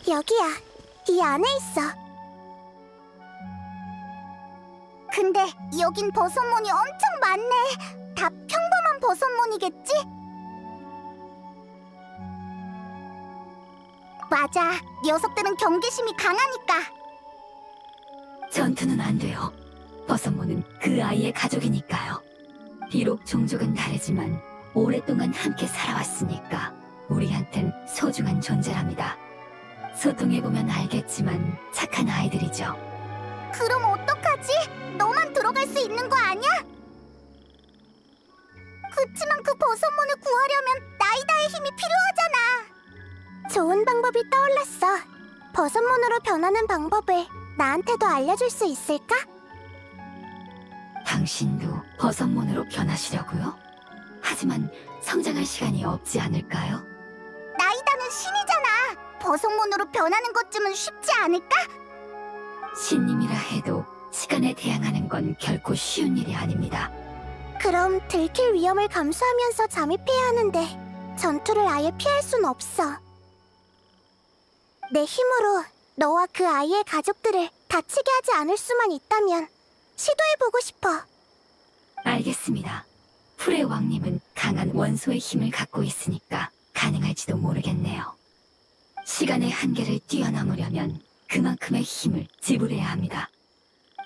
여기야. 이 안에 있어. 근데 여긴 버섯몬이 엄청 많네. 다 평범한 버섯몬이겠지? 맞아. 녀석들은 경계심이 강하니까. 전투는 안 돼요. 버섯모는 그 아이의 가족이니까요. 비록 종족은 다르지만 오랫동안 함께 살아왔으니까 우리한텐 소중한 존재랍니다. 소통해보면 알겠지만 착한 아이들이죠. 그럼 어떡하지? 너만 들어갈 수 있는 거 아니야? 그치만 그 버섯몬을 구하려면 나이다의 힘이 필요하잖아. 좋은 방법이 떠올랐어. 버섯몬으로 변하는 방법을 나한테도 알려줄 수 있을까? 당신도 버섯몬으로 변하시려고요? 하지만 성장할 시간이 없지 않을까요? 나이다는 신이잖아. 버섯몬으로 변하는 것쯤은 쉽지 않을까? 신님이라 해도 시간에 대항하는 건 결코 쉬운 일이 아닙니다. 그럼 들킬 위험을 감수하면서 잠입해야 하는데 전투를 아예 피할 순 없어. 내 힘으로 너와 그 아이의 가족들을 다치게 하지 않을 수만 있다면 시도해보고 싶어. 알겠습니다. 풀의 왕님은 강한 원소의 힘을 갖고 있으니까 가능할지도 모르겠네요. 시간의 한계를 뛰어넘으려면 그만큼의 힘을 지불해야 합니다.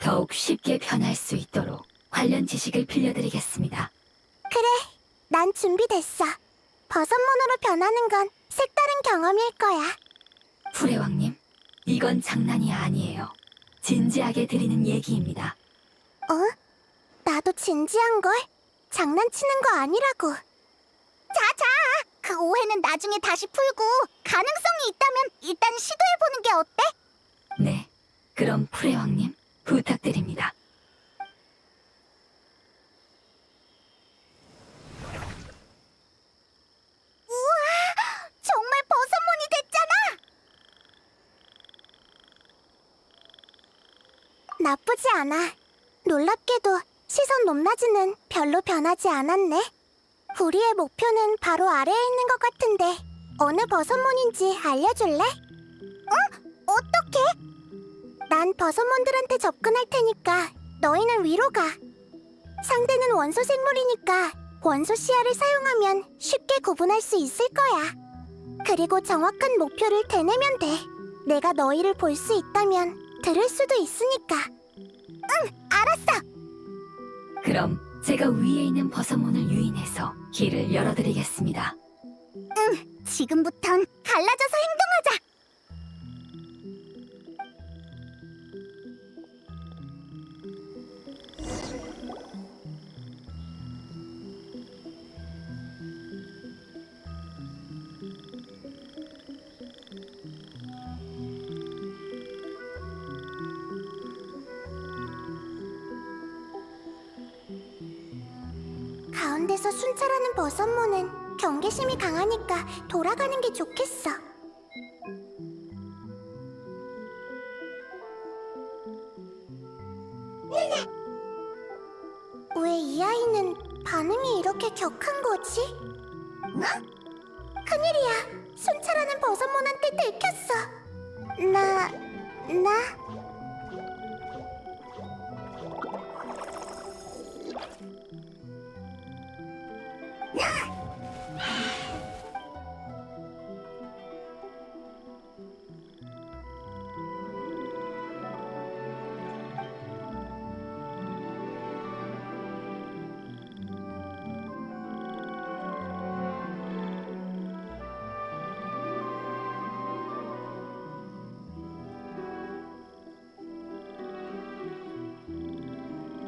더욱 쉽게 변할 수 있도록 관련 지식을 빌려드리겠습니다. 그래, 난 준비됐어. 버섯몬으로 변하는 건 색다른 경험일 거야. 풀의 왕님, 이건 장난이 아니에요. 진지하게 드리는 얘기입니다. 어? 나도 진지한걸? 장난치는 거 아니라고. 자자! 그 오해는 나중에 다시 풀고 가능성이 있다면 일단 시도해보는 게 어때? 네, 그럼 풀의 왕님 부탁드립니다. 우와! 정말 버섯몬이 됐잖아! 나쁘지 않아. 놀랍게도 시선 높낮이는 별로 변하지 않았네. 우리의 목표는 바로 아래에 있는 것 같은데 어느 버섯몬인지 알려줄래? 어떻게? 난 버섯몬들한테 접근할 테니까 너희는 위로 가. 상대는 원소 생물이니까 원소 시야를 사용하면 쉽게 구분할 수 있을 거야. 그리고 정확한 목표를 되뇌면 돼. 내가 너희를 볼 수 있다면 들을 수도 있으니까. 응, 알았어. 그럼 제가 위에 있는 버섯문을 유인해서 길을 열어드리겠습니다. 응, 지금부턴 갈라져서 행동하자. 가운데서 순찰하는 버섯몬은 경계심이 강하니까 돌아가는 게 좋겠어. 왜 이 아이는 반응이 이렇게 격한 거지? 큰일이야. 순찰하는 버섯몬한테 들켰어. 나...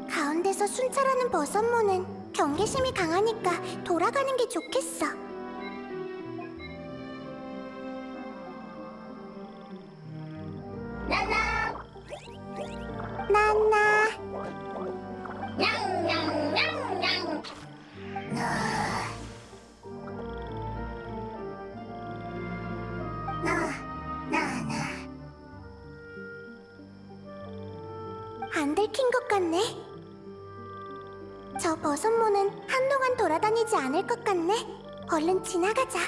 가운데서 순찰하는 버섯몬은 경계심이 강하니까 돌아가는 게 좋겠어. 나나 안 들킨 것 같네. 저 버섯모는 한동안 돌아다니지 않을 것 같네. 얼른 지나가자.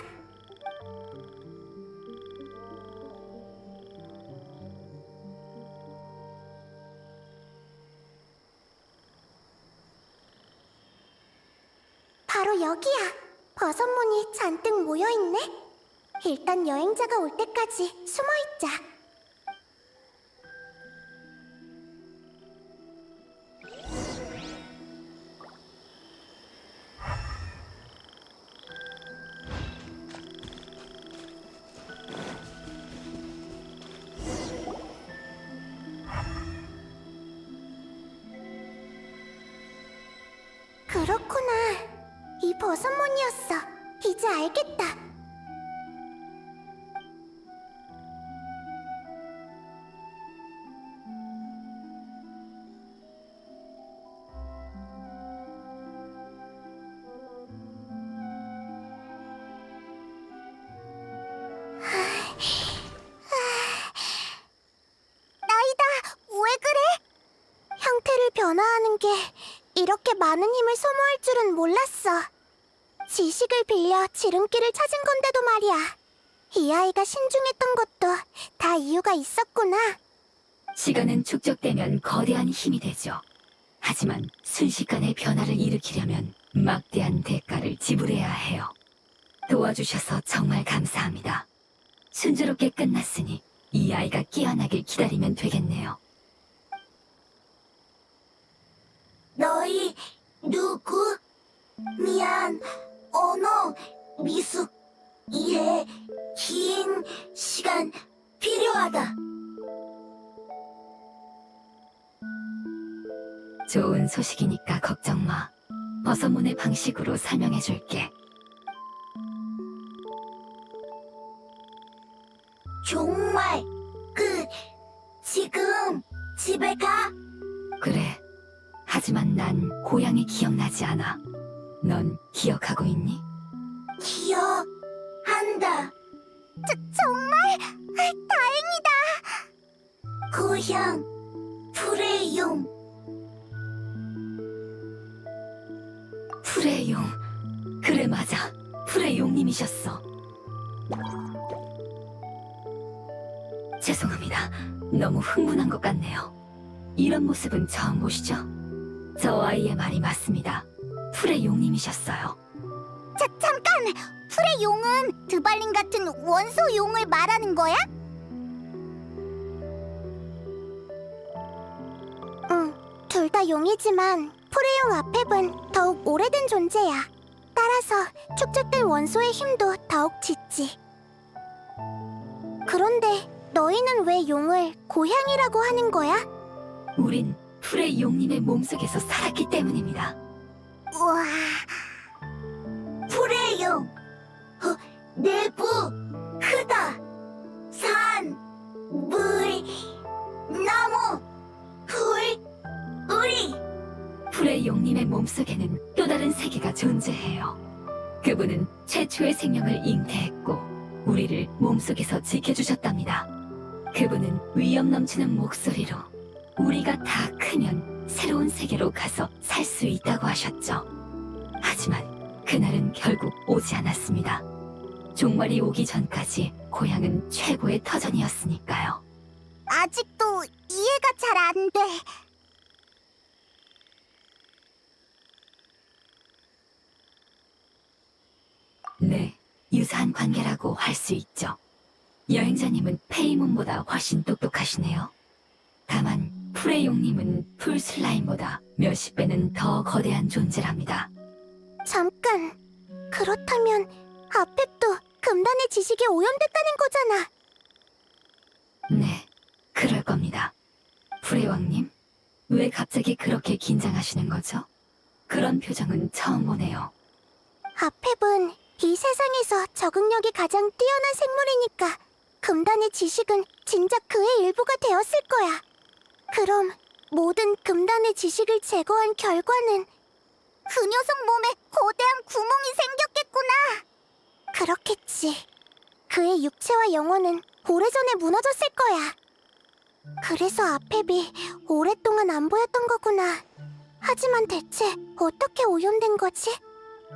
저기야, 버섯문이 잔뜩 모여있네. 일단 여행자가 올 때까지 숨어있자. 그렇구나. 이 버섯문이었어. 이제 알겠다. 나이다, 왜 그래? 형태를 변화하는 게 이렇게 많은 힘을 소모할 줄은 몰랐어. 지식을 빌려 지름길을 찾은 건데도 말이야. 이 아이가 신중했던 것도 다 이유가 있었구나. 시간은 축적되면 거대한 힘이 되죠. 하지만 순식간에 변화를 일으키려면 막대한 대가를 지불해야 해요. 도와주셔서 정말 감사합니다. 순조롭게 끝났으니 이 아이가 깨어나길 기다리면 되겠네요. 너희 누구? 미안, 언어, 미숙, 이해, 긴 시간 필요하다. 좋은 소식이니까 걱정 마. 버섯문의 방식으로 설명해줄게. 정말? 지금 집에 가? 그래. 하지만 난 고향이 기억나지 않아. 넌 기억하고 있니? 기억한다. 정말? 다행이다. 고향, 프레용. 프레용. 그래 맞아. 프레용님이셨어. 죄송합니다. 너무 흥분한 것 같네요. 이런 모습은 처음 보시죠? 저 아이의 말이 맞습니다. 프레용님이셨어요. 잠깐! 프레용은 드발린 같은 원소 용을 말하는 거야? 응, 둘 다 용이지만 프레용 아펩은 더욱 오래된 존재야. 따라서 축적된 원소의 힘도 더욱 짙지. 그런데 너희는 왜 용을 고향이라고 하는 거야? 우린 프레용님의 몸속에서 살았기 때문입니다. 우와... 프레용! 내부 크다! 산, 물, 나무, 풀, 우리! 프레용님의 몸속에는 또 다른 세계가 존재해요. 그분은 최초의 생명을 잉태했고 우리를 몸속에서 지켜주셨답니다. 그분은 위험 넘치는 목소리로 우리가 다 크면 새로운 세계로 가서 살 수 있다고 하셨죠. 하지만 그날은 결국 오지 않았습니다. 종말이 오기 전까지 고향은 최고의 터전이었으니까요. 아직도 이해가 잘 안 돼. 네, 유사한 관계라고 할 수 있죠. 여행자님은 페이몬보다 훨씬 똑똑하시네요. 다만 프레용님은 풀슬라임보다 몇십 배는 더 거대한 존재랍니다. 잠깐, 그렇다면 아펩도 금단의 지식에 오염됐다는 거잖아. 네, 그럴 겁니다. 프레왕님, 왜 갑자기 그렇게 긴장하시는 거죠? 그런 표정은 처음 보네요. 아펩은 이 세상에서 적응력이 가장 뛰어난 생물이니까 금단의 지식은 진작 그의 일부가 되었을 거야. 그럼 모든 금단의 지식을 제거한 결과는 그 녀석 몸에 거대한 구멍이 생겼겠구나. 그렇겠지. 그의 육체와 영혼은 오래전에 무너졌을 거야. 그래서 아펩이 오랫동안 안 보였던 거구나. 하지만 대체 어떻게 오염된 거지?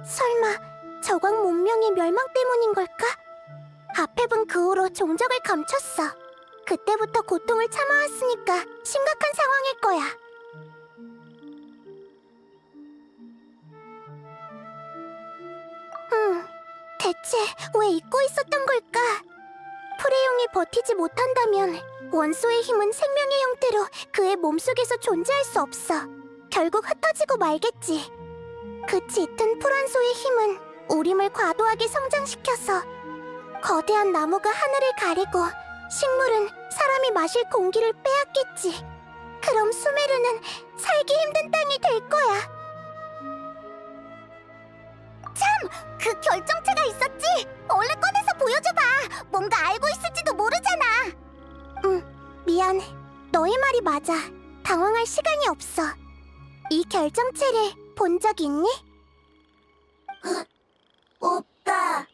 설마 저광 문명의 멸망 때문인 걸까? 아펩은 그 후로 종적을 감췄어. 그때부터 고통을 참아왔으니까 심각한 상황일 거야. 대체 왜 잊고 있었던 걸까? 프레용이 버티지 못한다면 원소의 힘은 생명의 형태로 그의 몸속에서 존재할 수 없어. 결국 흩어지고 말겠지. 그 짙은 풀원소의 힘은 우림을 과도하게 성장시켜서 거대한 나무가 하늘을 가리고 식물은 사람이 마실 공기를 빼앗겠지. 그럼 수메르는 살기 힘든 땅이 될 거야. 참! 그 결정체가 있었지! 얼른 꺼내서 보여줘봐! 뭔가 알고 있을지도 모르잖아! 미안. 너의 말이 맞아. 당황할 시간이 없어. 이 결정체를 본 적 있니? 없다.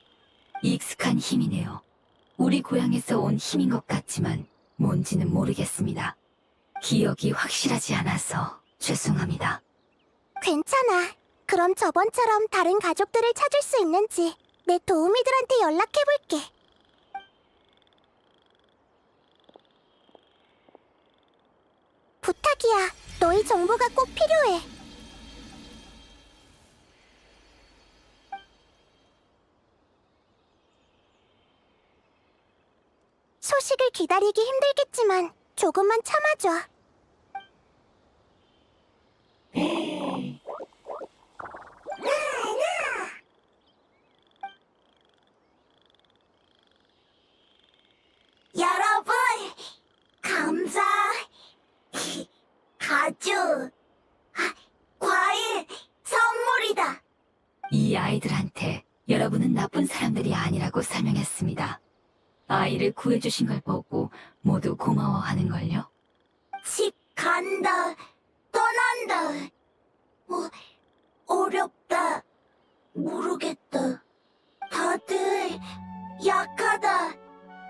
익숙한 힘이네요. 우리 고향에서 온 힘인 것 같지만 뭔지는 모르겠습니다. 기억이 확실하지 않아서 죄송합니다. 괜찮아. 그럼 저번처럼 다른 가족들을 찾을 수 있는지 내 도우미들한테 연락해볼게. 부탁이야. 너희 정보가 꼭 필요해. 소식을 기다리기 힘들겠지만 조금만 참아줘. 여러분, 감자, 가죽, 과일, 선물이다. 이 아이들한테 여러분은 나쁜 사람들이 아니라고 설명했습니다. 아이를 구해주신 걸 보고 모두 고마워하는걸요. 집 간다, 떠난다. 어렵다, 모르겠다. 다들 약하다,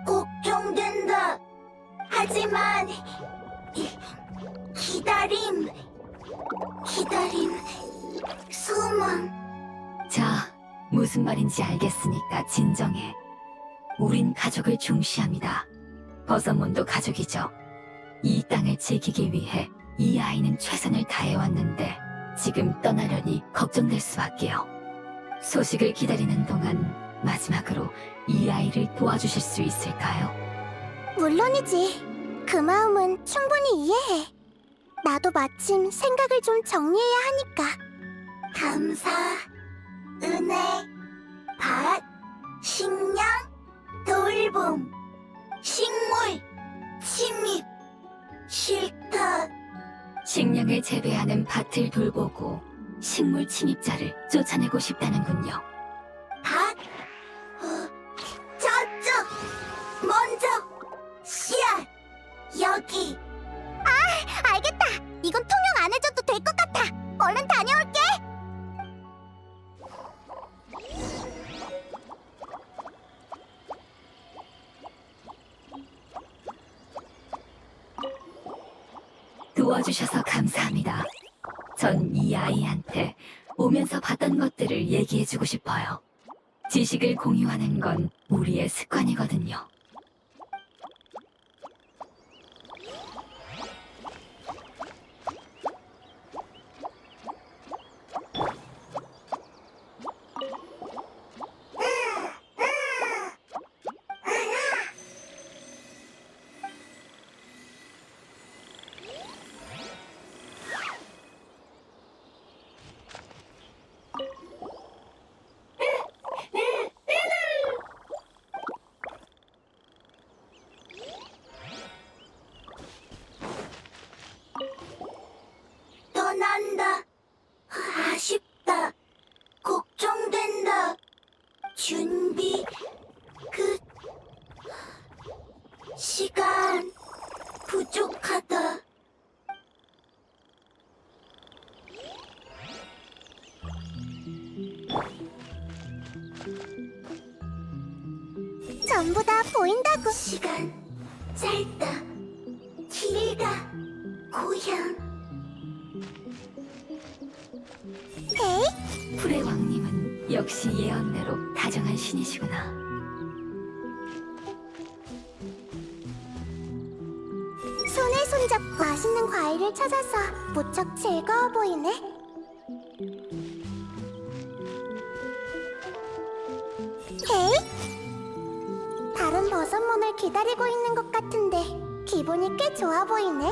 걱정된다. 하지만 기다림, 소망. 자, 무슨 말인지 알겠으니까 진정해. 우린 가족을 중시합니다. 버섯몬도 가족이죠. 이 땅을 지키기 위해 이 아이는 최선을 다해왔는데 지금 떠나려니 걱정될 수밖에요. 소식을 기다리는 동안 마지막으로 이 아이를 도와주실 수 있을까요? 물론이지. 그 마음은 충분히 이해해. 나도 마침 생각을 좀 정리해야 하니까. 감사, 은혜, 밭, 식량, 돌봄, 식물, 침입, 싫다. 식량을 재배하는 밭을 돌보고 식물 침입자를 쫓아내고 싶다는군요. 밭, 저쪽, 먼저, 씨앗, 여기. 알겠다. 이건 통영 안 해줘도 될 것 같아. 얼른 다녀올게. 도와주셔서 감사합니다. 전 이 아이한테 오면서 봤던 것들을 얘기해주고 싶어요. 지식을 공유하는 건 우리의 습관이거든요. 떠난다. 아쉽다. 걱정된다. 준비 끝. 시간 부족하다. 전부 다 보인다고. 시간 짧다. 길다. 고향. 에이? 풀의 왕님은 역시 예언대로 다정한 신이시구나. 손에 손잡고 맛있는 과일을 찾아서 무척 즐거워 보이네. 헤이? 다른 버섯몬을 기다리고 있는 것 같은데 기분이 꽤 좋아 보이네.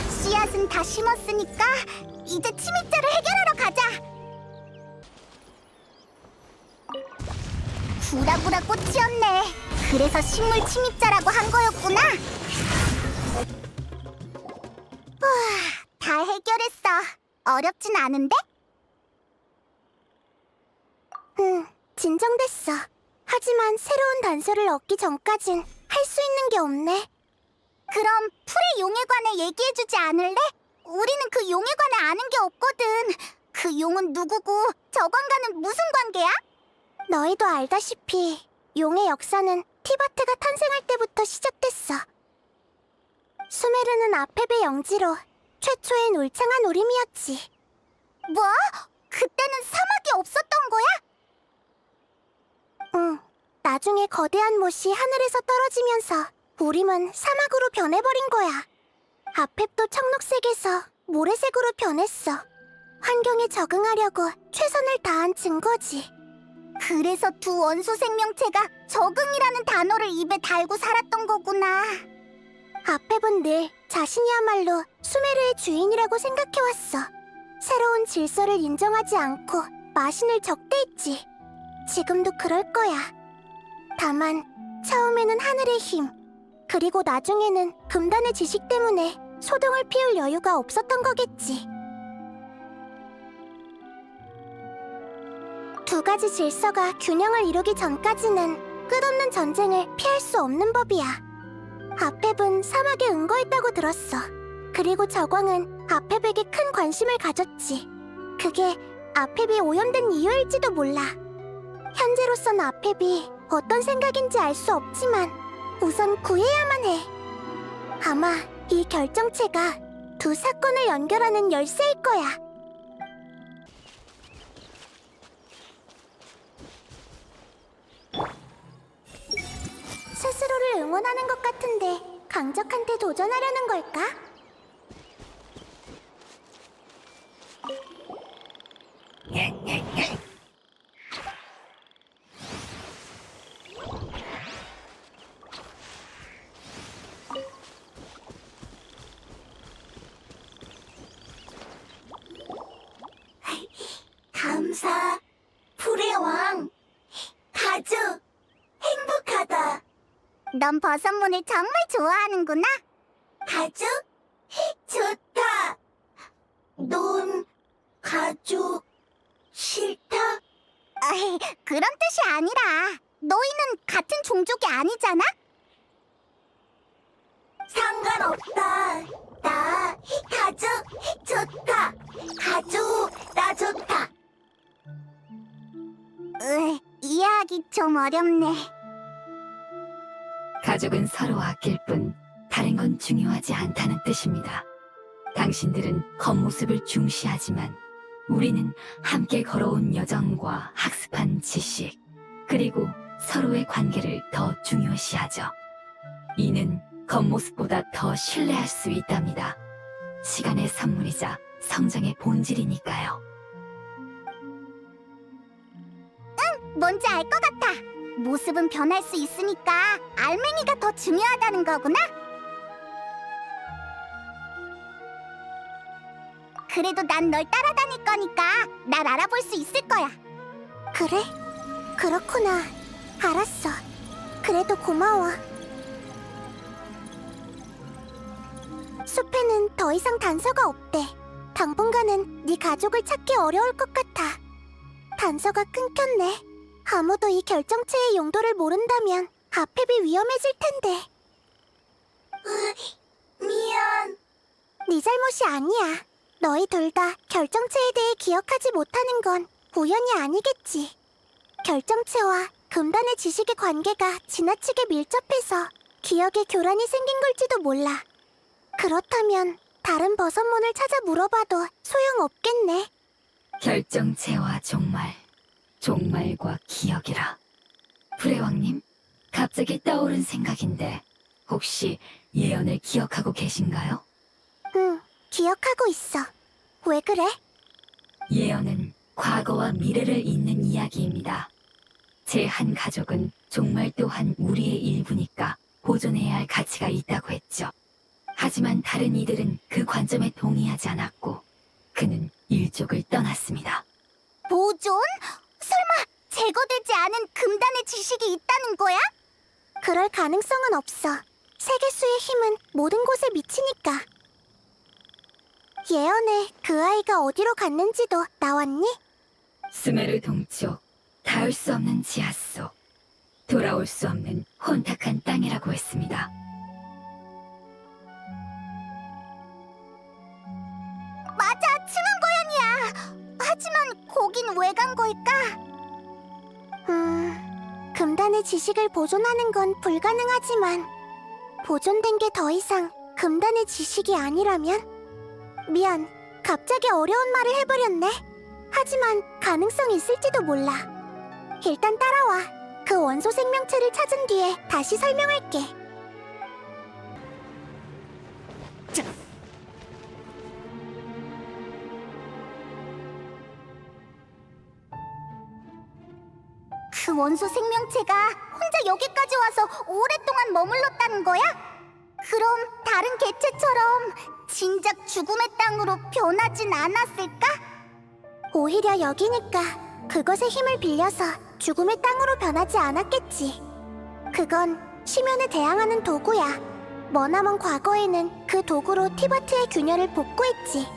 씨앗은 다 심었으니까 이제 침입자를 해결하러 가자. 구라구라 꽃이었네. 그래서 식물 침입자라고 한 거였구나. 다 해결했어. 어렵진 않은데? 진정됐어. 하지만 새로운 단서를 얻기 전까진 할 수 있는 게 없네. 그럼 풀의 용에 관해 얘기해주지 않을래? 우리는 그 용에 관해 아는 게 없거든. 그 용은 누구고 저관과는 무슨 관계야? 너희도 알다시피 용의 역사는 티바트가 탄생할 때부터 시작됐어. 수메르는 아페베 영지로 최초의 울창한 우림이었지. 뭐? 그때는 사막이 없었던 거야? 응. 나중에 거대한 못이 하늘에서 떨어지면서 우림은 사막으로 변해버린 거야. 아펩도 청록색에서 모래색으로 변했어. 환경에 적응하려고 최선을 다한 증거지. 그래서 두 원소 생명체가 적응이라는 단어를 입에 달고 살았던 거구나. 아펩은 늘 자신이야말로 수메르의 주인이라고 생각해왔어. 새로운 질서를 인정하지 않고 마신을 적대했지. 지금도 그럴 거야. 다만 처음에는 하늘의 힘, 그리고 나중에는 금단의 지식 때문에 소동을 피울 여유가 없었던 거겠지. 두 가지 질서가 균형을 이루기 전까지는 끝없는 전쟁을 피할 수 없는 법이야. 아펩은 사막에 응거했다고 들었어. 그리고 저광은 아펩에게 큰 관심을 가졌지. 그게 아펩이 오염된 이유일지도 몰라. 현재로선 아펩이 어떤 생각인지 알 수 없지만 우선 구해야만 해. 아마 이 결정체가 두 사건을 연결하는 열쇠일 거야. 스스로를 응원하는 것 같은데 강적한테 도전하려는 걸까? 감사, 불의 왕. 아주 행복하다. 넌 버섯문을 정말 좋아하는구나. 가죽? 좋다. 넌 가죽 싫다? 그런 뜻이 아니라 너희는 같은 종족이 아니잖아? 상관없다. 나 가죽 좋다. 가죽 나 좋다. 이해하기 좀 어렵네. 가족은 서로 아낄 뿐 다른 건 중요하지 않다는 뜻입니다. 당신들은 겉모습을 중시하지만 우리는 함께 걸어온 여정과 학습한 지식, 그리고 서로의 관계를 더 중요시하죠. 이는 겉모습보다 더 신뢰할 수 있답니다. 시간의 선물이자 성장의 본질이니까요. 뭔지 알 것 같아. 모습은 변할 수 있으니까 알맹이가 더 중요하다는 거구나. 그래도 난 널 따라다닐 거니까 날 알아볼 수 있을 거야. 그래? 그렇구나. 알았어. 그래도 고마워. 숲에는 더 이상 단서가 없대. 당분간은 네 가족을 찾기 어려울 것 같아. 단서가 끊겼네. 아무도 이 결정체의 용도를 모른다면 아펩이 위험해질 텐데. 미안. 네 잘못이 아니야. 너희 둘 다 결정체에 대해 기억하지 못하는 건 우연이 아니겠지. 결정체와 금단의 지식의 관계가 지나치게 밀접해서 기억에 교란이 생긴 걸지도 몰라. 그렇다면 다른 버섯몬을 찾아 물어봐도 소용없겠네. 결정체와 종말, 종말과 기억이라. 불의왕님, 갑자기 떠오른 생각인데 혹시 예언을 기억하고 계신가요? 응, 기억하고 있어. 왜 그래? 예언은 과거와 미래를 잇는 이야기입니다. 제 한 가족은 종말 또한 우리의 일부니까 보존해야 할 가치가 있다고 했죠. 하지만 다른 이들은 그 관점에 동의하지 않았고 그는 일족을 떠났습니다. 보존? 설마 제거되지 않은 금단의 지식이 있다는 거야? 그럴 가능성은 없어. 세계수의 힘은 모든 곳에 미치니까. 예언에 그 아이가 어디로 갔는지도 나왔니? 스메르 동쪽, 닿을 수 없는 지하 속, 돌아올 수 없는 혼탁한 땅이라고 했습니다. 맞아, 층암고연이야. 하지만 거긴 왜 간 걸까? 금단의 지식을 보존하는 건 불가능하지만 보존된 게 더 이상 금단의 지식이 아니라면? 미안, 갑자기 어려운 말을 해버렸네. 하지만 가능성이 있을지도 몰라. 일단 따라와. 그 원소 생명체를 찾은 뒤에 다시 설명할게. 그 원소 생명체가 혼자 여기까지 와서 오랫동안 머물렀다는 거야? 그럼 다른 개체처럼 진작 죽음의 땅으로 변하진 않았을까? 오히려 여기니까 그것의 힘을 빌려서 죽음의 땅으로 변하지 않았겠지. 그건 심연에 대항하는 도구야. 머나먼 과거에는 그 도구로 티바트의 균열을 복구했지.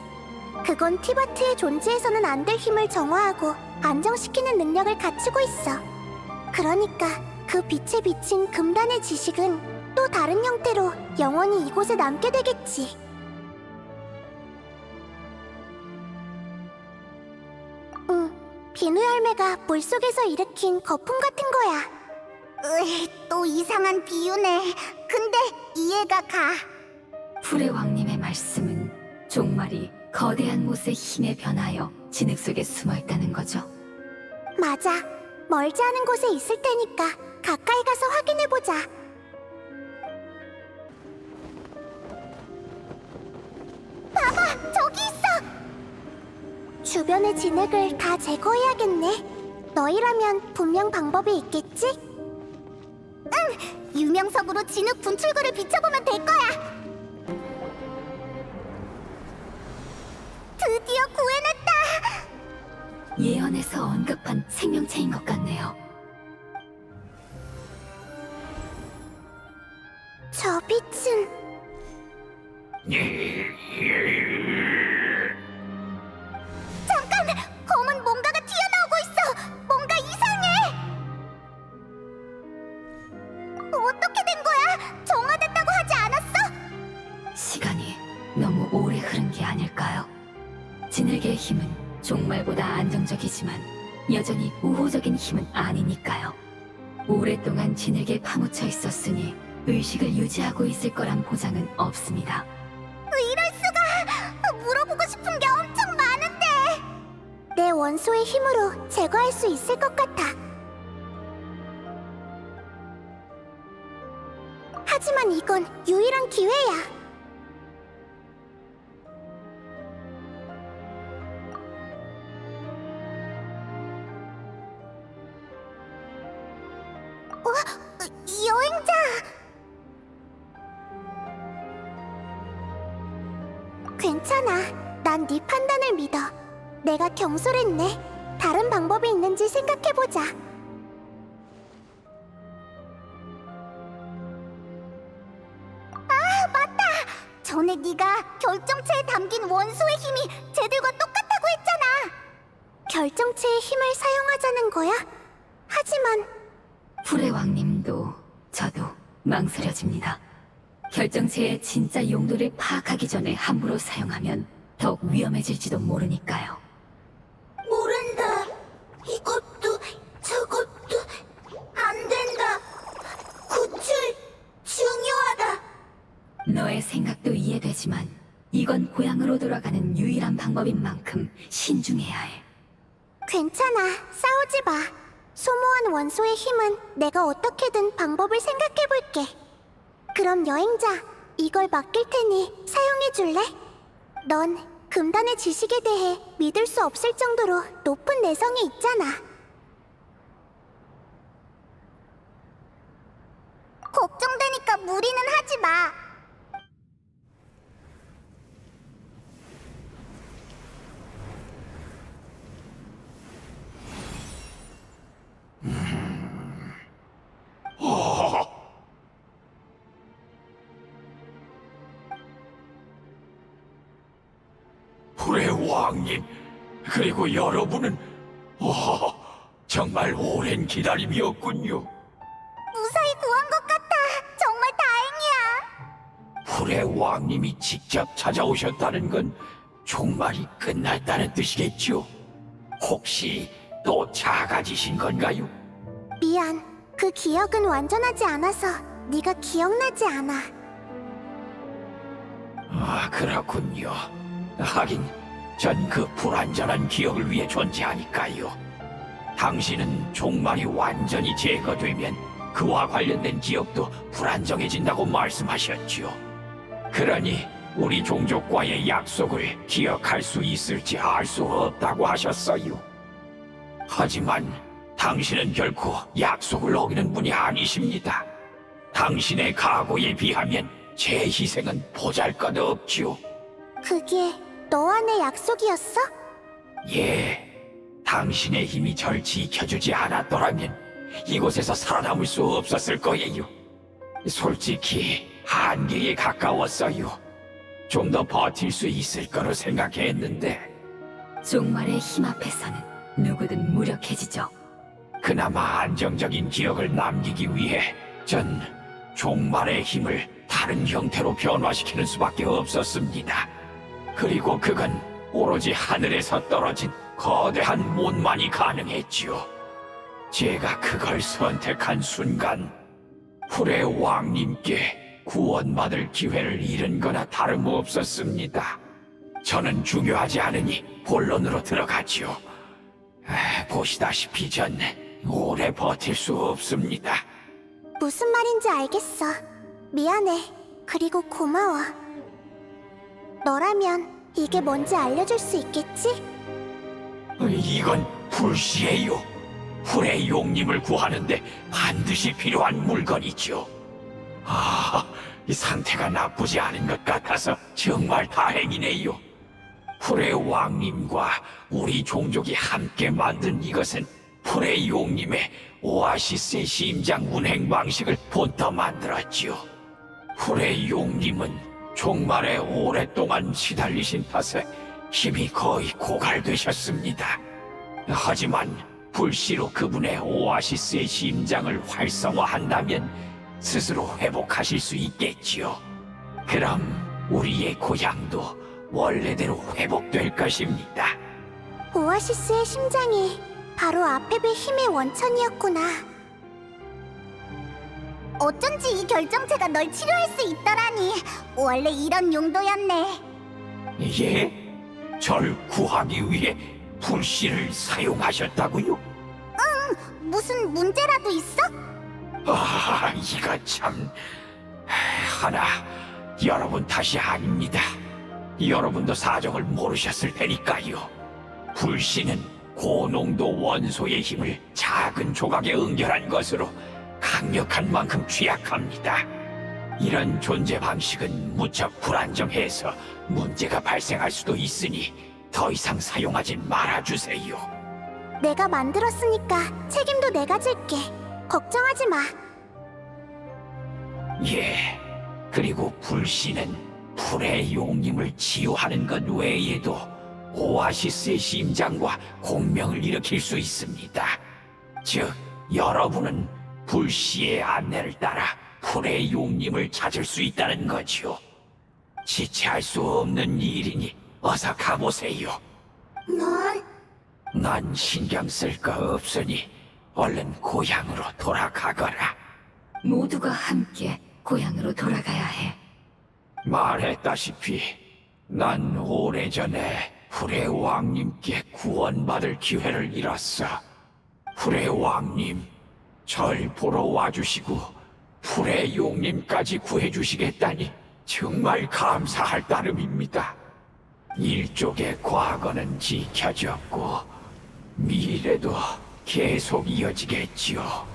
그건 티바트의 존재에서는 안 될 힘을 정화하고 안정시키는 능력을 갖추고 있어. 그러니까 그 빛에 비친 금단의 지식은 또 다른 형태로 영원히 이곳에 남게 되겠지. 비누 열매가 물속에서 일으킨 거품 같은 거야. 또 이상한 비유네. 근데 이해가 가. 불의왕님의 말씀은 종말이 거대한 못의 힘에 변하여 진흙 속에 숨어있다는 거죠. 맞아. 멀지 않은 곳에 있을 테니까 가까이 가서 확인해보자. 봐봐! 저기 있어! 주변의 진흙을 다 제거해야겠네. 너희라면 분명 방법이 있겠지? 응! 유명석으로 진흙 분출구를 비춰보면 될 거야! 드디어 구해냈다! 예언에서 언급한 생명체인 것 같네요. 저 빛은... 잠깐! 검은 뭔가가 튀어나오고 있어! 뭔가 이상해! 어떻게 된 거야? 정화됐다고 하지 않았어? 시간이 너무 오래 흐른 게 아닐까요? 진흙의 힘은 종말보다 안정적이지만 여전히 우호적인 힘은 아니니까요. 오랫동안 진흙에 파묻혀 있었으니 의식을 유지하고 있을 거란 보장은 없습니다. 이럴 수가! 물어보고 싶은 게 엄청 많은데! 내 원소의 힘으로 제거할 수 있을 것 같아. 하지만 이건 유일한 기회야. 여행자! 괜찮아. 난 네 판단을 믿어. 내가 경솔했네. 다른 방법이 있는지 생각해보자. 아, 맞다! 전에 네가 결정체에 담긴 원소의 힘이 쟤들과 똑같다고 했잖아. 결정체의 힘을 사용하자는 거야? 하지만 불의왕님도 저도 망설여집니다. 결정체의 진짜 용도를 파악하기 전에 함부로 사용하면 더욱 위험해질지도 모르니까요. 모른다. 이것도 저것도 안 된다. 구출 중요하다. 너의 생각도 이해되지만 이건 고향으로 돌아가는 유일한 방법인 만큼 신중해야 해. 괜찮아. 싸우지 하지 마. 소모한 원소의 힘은 내가 어떻게든 방법을 생각해볼게. 그럼 여행자, 이걸 맡길 테니 사용해줄래? 넌 금단의 지식에 대해 믿을 수 없을 정도로 높은 내성이 있잖아. 걱정되니까 무리는 하지 마. 불의 왕님, 그리고 여러분은 정말 오랜 기다림이었군요. 무사히 구한 것 같아. 정말 다행이야. 불의 왕님이 직접 찾아오셨다는 건 종말이 끝났다는 뜻이겠죠? 혹시 또 작아지신 건가요? 미안. 그 기억은 완전하지 않아서 네가 기억나지 않아. 아, 그렇군요. 하긴 전 그 불완전한 기억을 위해 존재하니까요. 당신은 종말이 완전히 제거되면 그와 관련된 기억도 불안정해진다고 말씀하셨죠. 그러니 우리 종족과의 약속을 기억할 수 있을지 알 수 없다고 하셨어요. 하지만 당신은 결코 약속을 어기는 분이 아니십니다. 당신의 각오에 비하면 제 희생은 보잘것없지요. 그게 너와 내 약속이었어? 예, 당신의 힘이 절 지켜주지 않았더라면 이곳에서 살아남을 수 없었을 거예요. 솔직히 한계에 가까웠어요. 좀 더 버틸 수 있을 거로 생각했는데 종말의 힘 앞에서는 누구든 무력해지죠. 그나마 안정적인 기억을 남기기 위해 전 종말의 힘을 다른 형태로 변화시키는 수밖에 없었습니다. 그리고 그건 오로지 하늘에서 떨어진 거대한 못만이 가능했지요. 제가 그걸 선택한 순간 불의 왕님께 구원받을 기회를 잃은 거나 다름없었습니다. 저는 중요하지 않으니 본론으로 들어가죠. 보시다시피 전 오래 버틸 수 없습니다. 무슨 말인지 알겠어. 미안해. 그리고 고마워. 너라면 이게 뭔지 알려줄 수 있겠지? 이건 불시예요. 불의 용님을 구하는데 반드시 필요한 물건이죠. 이 상태가 나쁘지 않은 것 같아서 정말 다행이네요. 불의 왕님과 우리 종족이 함께 만든 이것은 불의 용님의 오아시스의 심장 운행 방식을 본떠 만들었지요. 불의 용님은 종말에 오랫동안 시달리신 탓에 힘이 거의 고갈되셨습니다. 하지만 불씨로 그분의 오아시스의 심장을 활성화한다면 스스로 회복하실 수 있겠지요. 그럼 우리의 고향도 원래대로 회복될 것입니다. 오아시스의 심장이 바로 아페베 힘의 원천이었구나. 어쩐지 이 결정체가 널 치료할 수 있더라니. 원래 이런 용도였네. 예? 절 구하기 위해 불씨를 사용하셨다고요? 무슨 문제라도 있어? 이거 참... 하나, 여러분 탓이 아닙니다. 여러분도 사정을 모르셨을 테니까요. 불씨는 고농도 원소의 힘을 작은 조각에 응결한 것으로 강력한 만큼 취약합니다. 이런 존재 방식은 무척 불안정해서 문제가 발생할 수도 있으니 더 이상 사용하진 말아주세요. 내가 만들었으니까 책임도 내가 질게. 걱정하지 마. 예, 그리고 불씨는 불의 용님을 치유하는 것 외에도 오아시스의 심장과 공명을 일으킬 수 있습니다. 즉, 여러분은 불씨의 안내를 따라 불의 용님을 찾을 수 있다는 거죠. 지체할 수 없는 일이니 어서 가보세요. 난 신경 쓸 거 없으니 얼른 고향으로 돌아가거라. 모두가 함께 고향으로 돌아가야 해. 말했다시피 난 오래전에 불의 왕님께 구원받을 기회를 잃었어. 불의 왕님, 절 보러 와주시고 불의 용님까지 구해주시겠다니 정말 감사할 따름입니다. 일족의 과거는 지켜졌고 미래도 계속 이어지겠지요.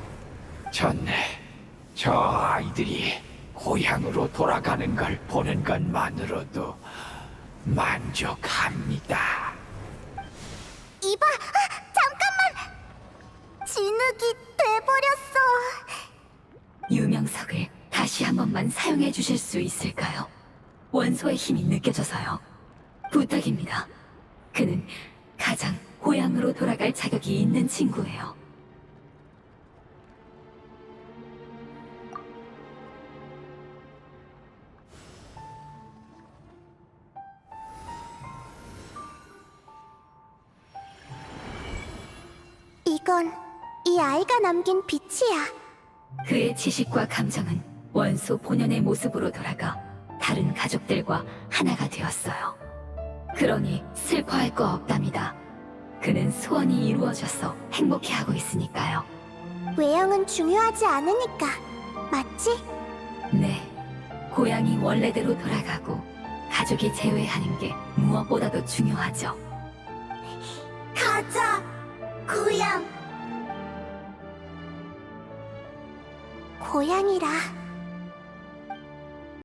저 아이들이 고향으로 돌아가는 걸 보는 것만으로도 만족합니다. 이봐, 잠깐만! 진흙이 돼버렸어. 유명석을 다시 한 번만 사용해 주실 수 있을까요? 원소의 힘이 느껴져서요. 부탁입니다. 그는 가장 고향으로 돌아갈 자격이 있는 친구예요. 이건 이 아이가 남긴 빛이야. 그의 지식과 감정은 원소 본연의 모습으로 돌아가 다른 가족들과 하나가 되었어요. 그러니 슬퍼할 거 없답니다. 그는 소원이 이루어져서 행복해하고 있으니까요. 외형은 중요하지 않으니까. 맞지? 네, 고향이 원래대로 돌아가고 가족이 재회하는 게 무엇보다도 중요하죠. 가자, 고향. 고향이라